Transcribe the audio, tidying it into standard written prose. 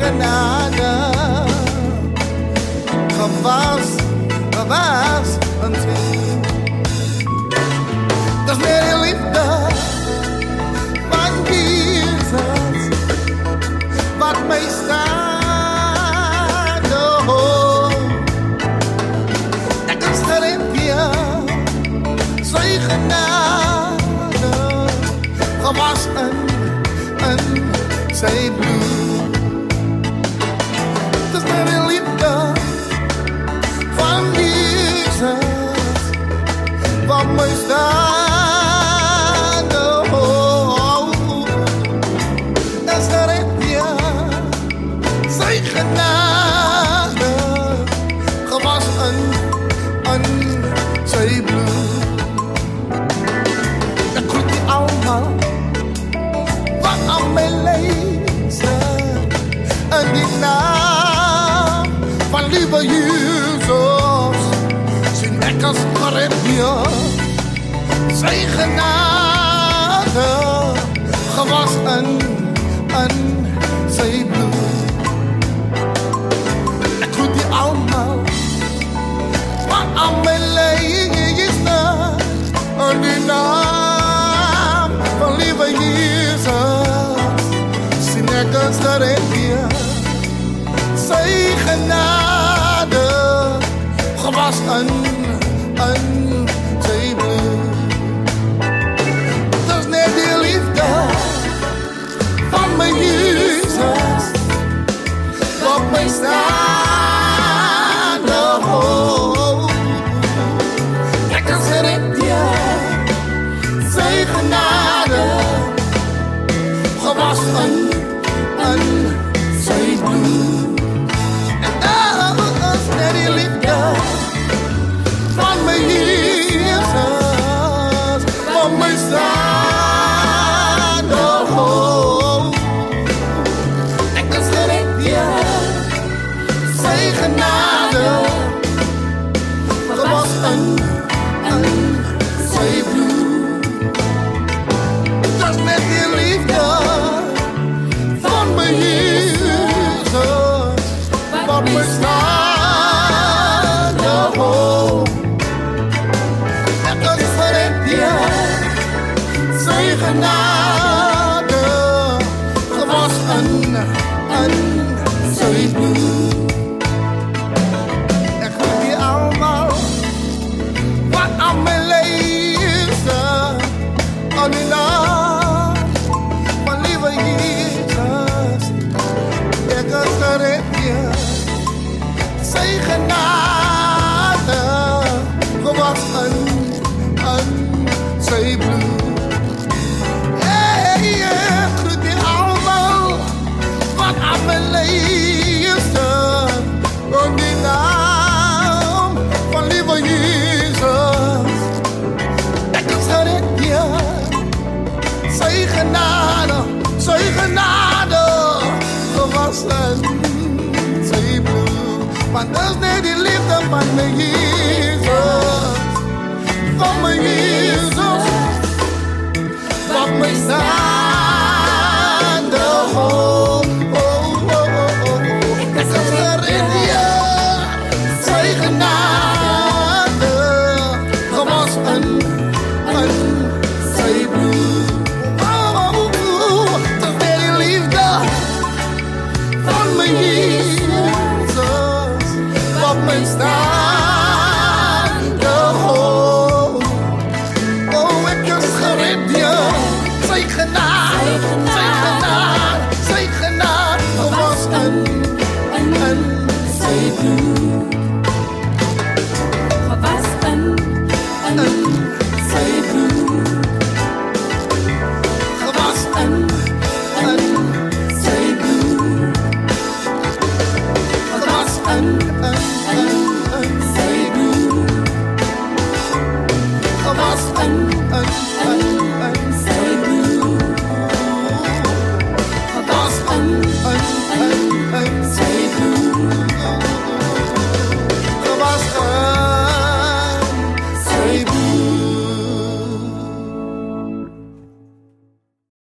genade gewas een team. Dat is meer de liefde van Jezus wat mij staat. Oh, ik is herinnerd zijn genade gewas en zijn bloed. Dat is meer de liefde van Jezus wat mij staat. Oh, dat is herinnerd zijn genade gewas en zijn bloed. Dat groeit die allemaal wat aan mijn leven en die naam van lieve Jezus zijn ekkers herinnerd zijn genade gewas en zijn bloed. Dat groeit die allemaal wat aan mijn leven en die naam van lieve Jezus zijn ekkers herinnerd zijn genade gewas en zijn bloed. Dat is net die liefde van mijn Jezus wat mij staat. Oh, ekkers herinnerd zijn genade gewas en zijn bloed. En dat is net die liefde van mijn Jezus van mij staat. Oh, ekkers herinnerd zijn genade gewas en zijn bloed. Dat is net die liefde van mijn Jezus wat mij staat. Oh, ekkers herinnerd zijn genade gewas en zijn bloed. Ik groet die allemaal wat aan mijn leven aan die naam van lieve Jezus. Ekkers herinnerd zijn genade gewas en zijn bloed. Hey, ik groet die allemaal wat aan mijn leven aan die naam van lieve Jezus. Ekkers herinnerd zijn genade gewas en zijn bloed. Want dat is net die liefde van mijn Jezus van mijn Jezus wat mij staat. Oh, oh, oh, oh, oh. Ekkers herinnerd zijn genade gewas en zijn bloed. Oh, oh, oh, dat is weer die liefde van mijn Jezus wat mij staat.